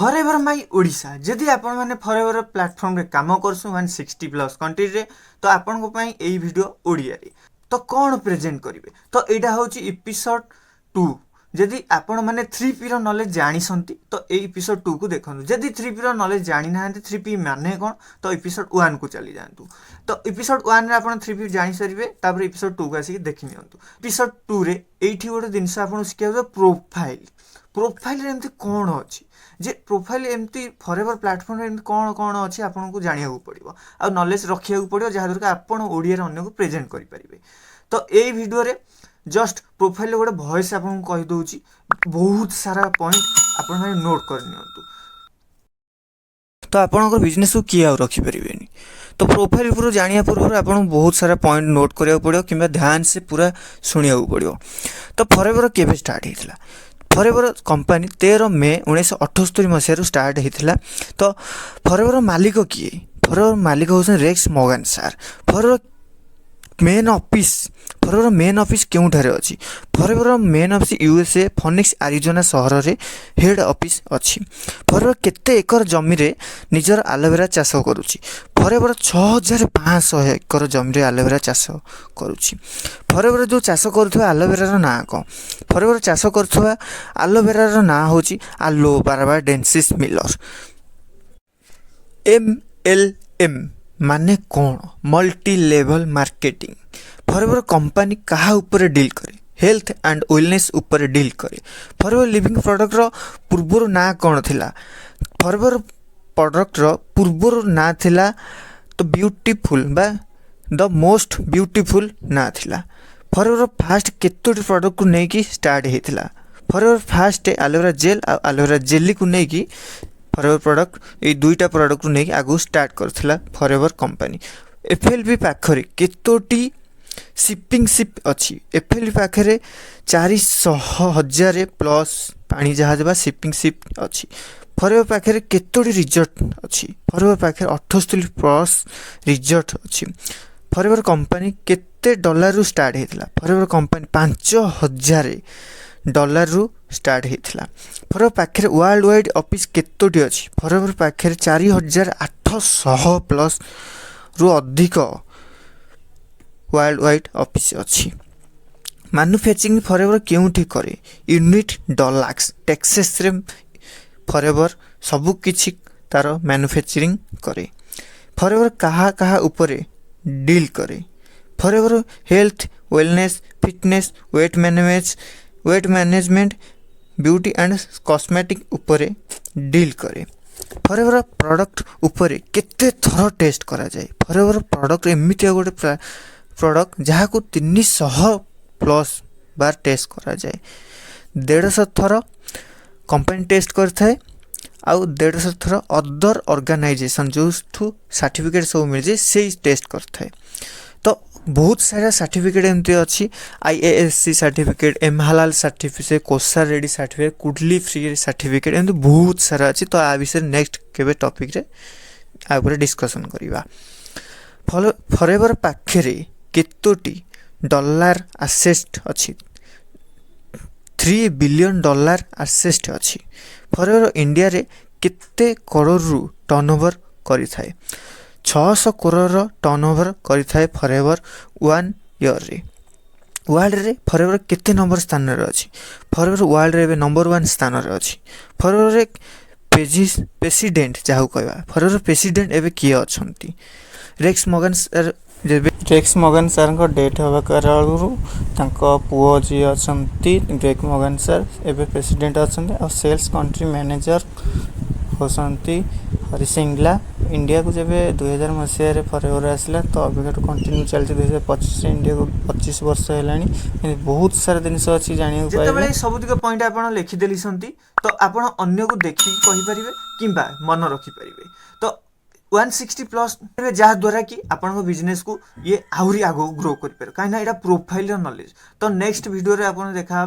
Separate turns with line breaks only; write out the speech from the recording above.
forever माई ओडिशा जदि आपण मैंने फॉरएवर प्लेटफॉर्म रे काम करसु 160+ कंट्री रे तो आपण को पई एई वीडियो ओडिया रे तो कौन प्रेजेंट करिवे तो एटा होची एपिसोड 2 जदि आपण माने 3P रो नॉलेज जानि सन्ति तो ए एपिसोड 2 को देखनु जदि 3P रो नॉलेज जानि नाहंते 3P माने कोन तो एपिसोड 1 को चली जांतु तो एपिसोड 1 रे आपण 3P जानि सरिवे तापर एपिसोड 2 को आसी देखि नियंतु एपिसोड 2 रे एठी गोटे जिंस आपण सिखिया प्रोफाइल प्रोफाइल रे एमती कोन अछि जे प्रोफाइल एमती फॉरएवर प्लेटफॉर्म रे एमती कोन कोन अछि आपन को जानिया पड़िबो आ नॉलेज रखिया पड़िबो जहा द्वारा आपण ओडिया रे अन्य को प्रेजेंट करि परिबे तो ए वीडियो रे जस्ट प्रोफाइल गोटे वॉइस आपन कहि दउची बहुत सारा पॉइंट आपन माने नोट कर नियंतु तो आपन बिजनेस को किया रखि परिबेनी तो प्रोफाइल पूरा जानिया पूर्व आपन बहुत सारा पॉइंट नोट करिया पड़ियो किबा ध्यान से पूरा सुनिया पड़ियो तो फॉरएवर केबे स्टार्ट हेतिला फॉरएवर कंपनी 13 मई 1978 मसीह स्टार्ट होता तो फॉरएवर मालिक किए फॉरएवर मालिक होसन Rex Morgan sir Forever main office केउठारे अछि Forever main office USA Phoenix Arizona शहर रे हेड ऑफिस अछि फॉरएवर केते एकर जमी रे निजर एलोवेरा चाष करूछि फॉरएवर 6500 एकर जमी रे एलोवेरा चाष करूछि फॉरएवर जो चाष करथवा एलोवेरा रो ना को फॉरएवर चाष करथवा एलोवेरा रो ना होछि आलो बारबाडेंसिस मिलर MLM माने कौन multi level marketing forever company कहा ऊपर डील करे हेल्थ एंड वेलनेस ऊपर डील करे फॉरएवर लिविंग प्रोडक्ट रो पूर्वर ना कौन थिला फॉरएवर प्रोडक्ट रो पूर्वर ना थिला तो ब्यूटीफुल बा द मोस्ट ब्यूटीफुल ना थिला फॉरएवर फास्ट केतोटी प्रोडक्ट को नै की स्टार्ट हेतिला फॉरएवर फास्ट एलोवेरा जेल आ एलोवेरा जेली को नै की फॉरएवर प्रोडक्ट ये दुईटा प्रोडक्ट नहीं आगु स्टार्ट करथिला फॉरएवर कंपनी एफएलबी पाखरे केतोटी शिपिंग शिप अछि एफएलबी पाखरे 400,000 प्लस पानी जहाज बा शिपिंग शिप अछि फॉरएवर पाखरे केतोटी रिजॉर्ट अछि फॉरएवर पाखरे 78 प्लस रिजॉर्ट अछि फॉरएवर कंपनी केते डॉलर रु स्टार्ट हेतिला फॉरएवर कंपनी 5000 डॉलर रु स्टार्ट हेतिला फॉरएवर पाखरे वर्ल्ड वाइड ऑफिस केतोटी अछि फॉरएवर पाखरे 4800 प्लस रु अधिक वर्ल्ड वाइड ऑफिस अछि मैन्युफैक्चरिंग फॉरएवर केउठी करे यूनिट डॉलर्स टेक्सास रे फॉरएवर सब किछि तार मैन्युफैक्चरिंग करे फॉरएवर कहा कहा ऊपर डील करे forever health wellness fitness weight management beauty and cosmetic ऊपर डील करे फॉरएवर प्रोडक्ट ऊपर केते थर टेस्ट करा जाए फॉरएवर प्रोडक्ट एमिति गोटे प्रोडक्ट जहाँ को 300 प्लस बार टेस्ट करा जाए 150 थर कंपनी टेस्ट करथाए आउ 150 थर अदर ऑर्गेनाइजेशन जो सर्टिफिकेट सब मिल जाए से टेस्ट करथाए तो बहुत सारा सर्टिफिकेट एमती अच्छी IASC सर्टिफिकेट एमहालाल सर्टिफिकेट कोसा ready certificate Kudli free certificate एमती बहुत सारा अच्छी तो आ विषय नेक्स्ट केबे टॉपिक रे आ ऊपर डिस्कशन करिवा फॉरएवर पाखरे केतोटी डॉलर असेस्ट अच्छी 3 बिलियन डॉलर असेस्ट अच्छी फॉरएवर इंडिया रे केते करोड़ रु टर्नओवर करि थाए 600 करोड़ टर्नओवर करि थाए फॉरएवर 1 ईयर रे वर्ल्ड रे फॉरएवर केते नंबर स्थान रे अछि फॉरएवर वर्ल्ड रे नंबर 1 स्थान रे अछि फॉरएवर रे प्रेसिडेंट जाहु कहबा फॉरएवर प्रेसिडेंट एबे किए अछंती Rex Morgan sir Rex Morgan sir को डेट हवा करलु तांको पुओ जी अछंती रेक्स मॉर्गन सर एबे प्रेसिडेंट अछंती और सेल्स कंट्री मैनेजर होसंती हरि सिंगला इंडिया को जब 2000 मसीह फॉरएवर आसला तो अभी कंटिन्यू चलती 2025 इंडिया को 25 वर्ष है बहुत सारा जिन अच्छी जाना पाइबे सबुतिक पॉइंट आपन लिखिदेली सन्ती तो आपन अन्य को देखि कहि परिबे किंबा मन रखि परिबे तो 160 प्लस जहाँ द्वारा कि आपन बिजनेस को ये आहुरी आगो ग्रो कर पारे कहीं एटा प्रोफाइल नॉलेज तो नेक्स्ट वीडियो रे आपन देखा